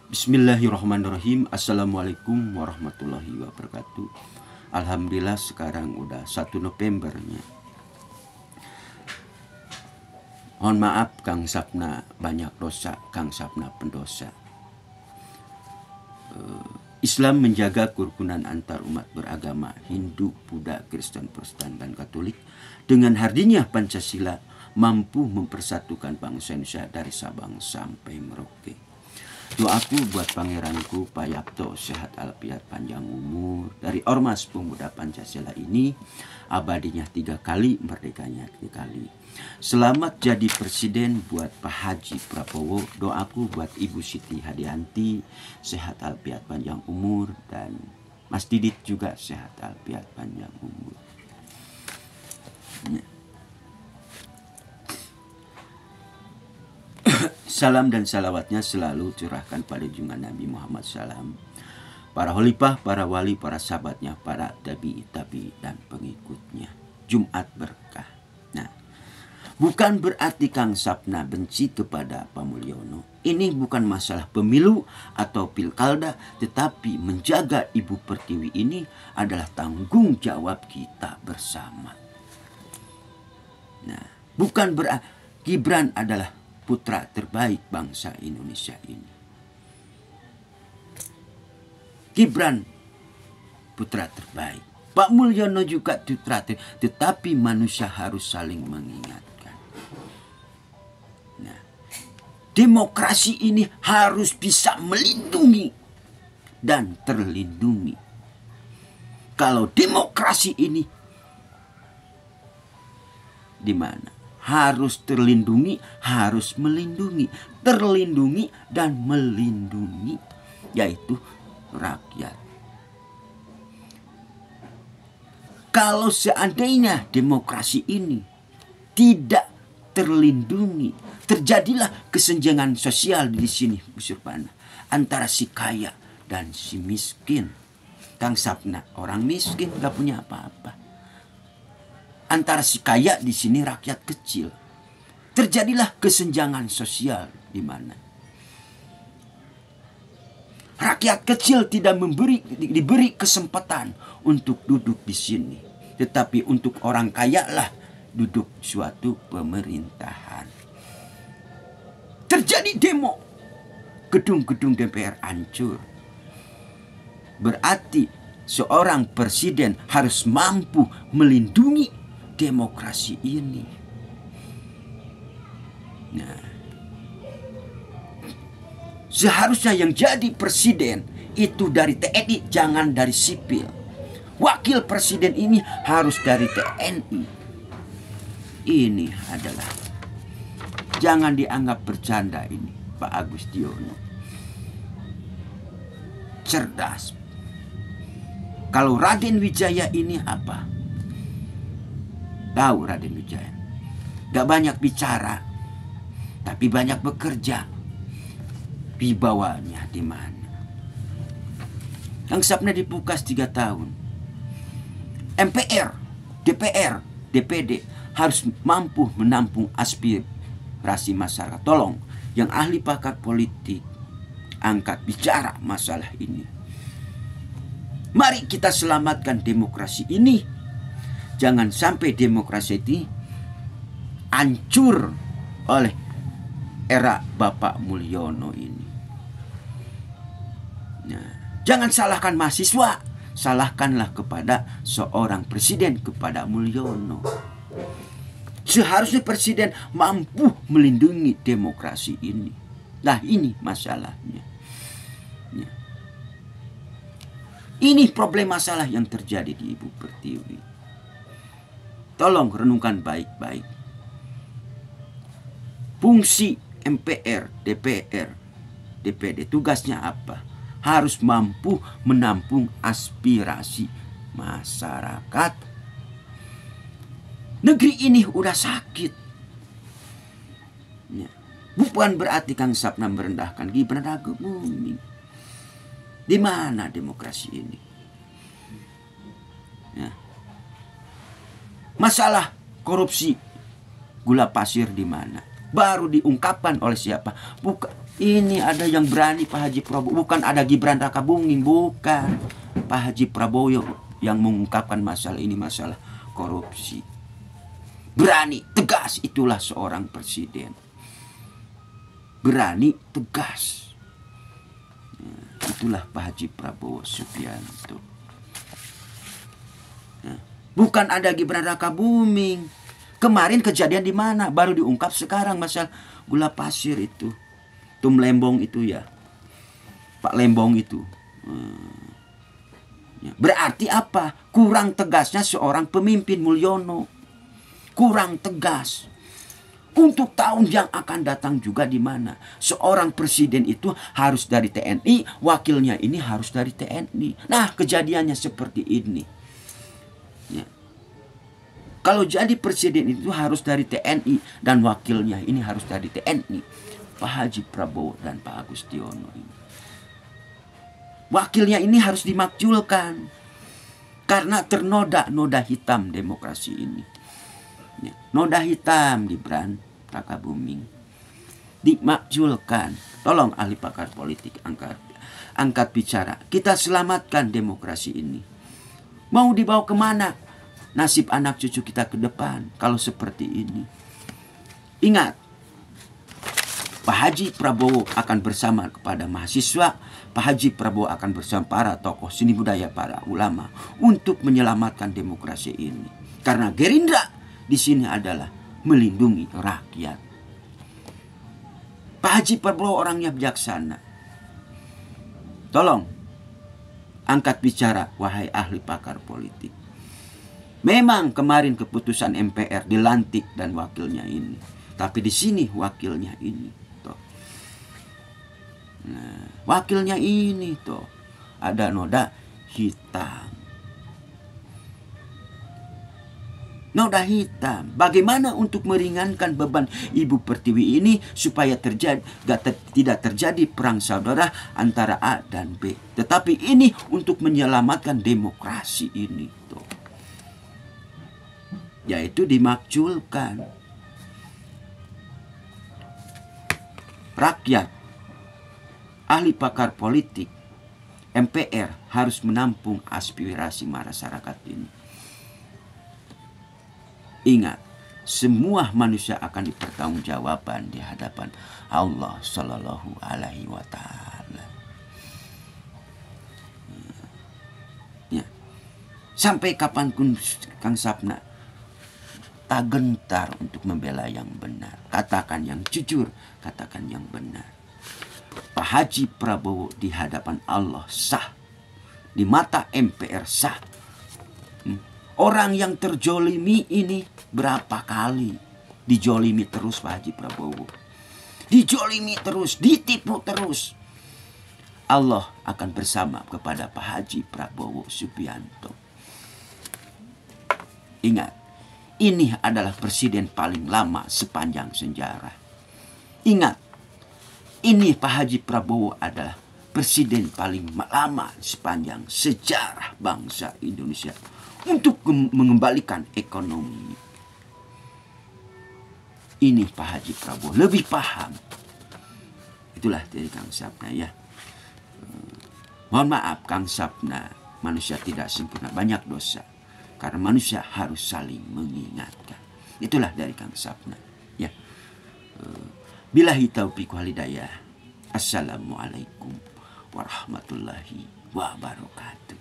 Bismillahirrahmanirrahim. Assalamualaikum warahmatullahi wabarakatuh. Alhamdulillah sekarang udah 1 Novembernya. Mohon maaf Kang Sapna banyak dosa, Kang Sapna pendosa. Islam menjaga kerukunan antar umat beragama Hindu, Buddha, Kristen, Protestan, dan Katolik. Dengan hadirnya Pancasila mampu mempersatukan bangsa Indonesia dari Sabang sampai Merauke. Doaku buat pangeranku Pak Yapto sehat walafiat panjang umur. Dari Ormas Pemuda Pancasila ini abadinya 3 kali, merdekanya 3 kali. Selamat jadi presiden buat Pak Haji Prabowo. Doaku buat Ibu Siti Hadianti sehat walafiat panjang umur, dan Mas Didit juga sehat walafiat panjang umur. Salam dan salawatnya selalu curahkan pada junjungan Nabi Muhammad SAW, para khalifah, para wali, para sahabatnya, para tabi, dan pengikutnya. Jumat berkah. Nah, bukan berarti Kang Sapna benci kepada Pak Mulyono. Ini bukan masalah pemilu atau pilkada, tetapi menjaga Ibu Pertiwi ini adalah tanggung jawab kita bersama. Nah, bukan berarti Gibran adalah putra terbaik bangsa Indonesia ini. Gibran putra terbaik. Pak Mulyono juga putra terbaik. Tetapi manusia harus saling mengingatkan. Nah, demokrasi ini harus bisa melindungi dan terlindungi. Kalau demokrasi ini di mana? Harus terlindungi, harus melindungi, terlindungi dan melindungi, yaitu rakyat. Kalau seandainya demokrasi ini tidak terlindungi, terjadilah kesenjangan sosial di sini, Bu Surpana, antara si kaya dan si miskin. Kang Sapna orang miskin, gak punya apa-apa. Antara si kaya di sini rakyat kecil. Terjadilah kesenjangan sosial di mana rakyat kecil tidak diberi kesempatan untuk duduk di sini, tetapi untuk orang kaya lah duduk suatu pemerintahan. Terjadi demo, gedung-gedung DPR hancur. Berarti seorang presiden harus mampu melindungi demokrasi ini. Nah, seharusnya yang jadi presiden itu dari TNI, jangan dari sipil. Wakil presiden ini harus dari TNI. Ini adalah, jangan dianggap bercanda ini, Pak Agustiono. Cerdas. Kalau Raden Wijaya ini apa? Tahu Raden Wijaya, gak banyak bicara, tapi banyak bekerja. Wibawanya di mana? Kang Sapna dipukas 3 tahun. MPR, DPR, DPD harus mampu menampung aspirasi masyarakat. Tolong, yang ahli pakar politik, angkat bicara masalah ini. Mari kita selamatkan demokrasi ini. Jangan sampai demokrasi ini hancur oleh era Bapak Mulyono ini. Nah, jangan salahkan mahasiswa, salahkanlah kepada seorang presiden, kepada Mulyono. Seharusnya presiden mampu melindungi demokrasi ini. Nah, ini masalahnya. Ya. Ini problem masalah yang terjadi di Ibu Pertiwi. Tolong renungkan baik-baik. Fungsi MPR, DPR, DPD tugasnya apa? Harus mampu menampung aspirasi masyarakat. Negeri ini udah sakit. Ya. Bukan berarti Kang Sapna merendahkan Gibran Raka Buming. Di mana demokrasi ini? Ya. Masalah korupsi gula pasir di mana? Baru diungkapkan oleh siapa? Bukan Ini ada yang berani Pak Haji Prabowo. Bukan ada Gibran Rakabuming, bukan. Pak Haji Prabowo yang mengungkapkan masalah ini, masalah korupsi. Berani, tegas, itulah seorang presiden. Berani, tegas. Itulah Pak Haji Prabowo Subianto. Bukan ada Gibran Rakabuming. Kemarin kejadian di mana? Baru diungkap sekarang masalah gula pasir itu. Tum Lembong itu ya. Pak Lembong itu. Berarti apa? Kurang tegasnya seorang pemimpin Mulyono. Kurang tegas. Untuk tahun yang akan datang juga di mana? Seorang presiden itu harus dari TNI, wakilnya ini harus dari TNI. Nah, kejadiannya seperti ini. Ya. Kalau jadi presiden itu harus dari TNI dan wakilnya ini harus dari TNI. Pak Haji Prabowo dan Pak Agustiono ini. Wakilnya ini harus dimakjulkan. Karena ternoda-noda hitam demokrasi ini. Ya. Noda hitam Gibran Rakabuming. Dimakjulkan. Tolong ahli pakar politik angkat bicara. Kita selamatkan demokrasi ini. Mau dibawa kemana nasib anak cucu kita ke depan kalau seperti ini? Ingat, Pak Haji Prabowo akan bersama kepada mahasiswa. Pak Haji Prabowo akan bersama para tokoh seni budaya, para ulama untuk menyelamatkan demokrasi ini. Karena Gerindra di sini adalah melindungi rakyat. Pak Haji Prabowo orangnya bijaksana. Tolong angkat bicara wahai ahli pakar politik. Memang kemarin keputusan MPR dilantik dan wakilnya ini. Tapi di sini wakilnya ini. Nah, wakilnya ini tuh ada noda hitam. Noda hitam. Bagaimana untuk meringankan beban Ibu Pertiwi ini supaya tidak terjadi perang saudara antara A dan B. Tetapi ini untuk menyelamatkan demokrasi ini tuh. Yaitu dimakjulkan. Rakyat, ahli pakar politik, MPR harus menampung aspirasi masyarakat ini. Ingat, semua manusia akan dipertanggungjawabkan di hadapan Allah Sallallahu Alaihi Wasallam. Ya. Sampai kapanpun Kang Sapna tak gentar untuk membela yang benar. Katakan yang jujur, katakan yang benar. Pak Haji Prabowo di hadapan Allah sah. Di mata MPR sah. Orang yang terjolimi ini berapa kali dijolimi terus Pak Haji Prabowo. Dijolimi terus, ditipu terus. Allah akan bersama kepada Pak Haji Prabowo Subianto. Ingat, ini adalah presiden paling lama sepanjang sejarah. Ingat, ini Pak Haji Prabowo adalah presiden paling lama sepanjang sejarah bangsa Indonesia untuk mengembalikan ekonomi. Ini Pak Haji Prabowo lebih paham. Itulah dari Kang Sapna ya. Mohon maaf Kang Sapna, manusia tidak sempurna, banyak dosa. Karena manusia harus saling mengingatkan. Itulah dari Kang Sapna ya. Billahi taufiq wal hidayah. Assalamualaikum warahmatullahi wabarakatuh.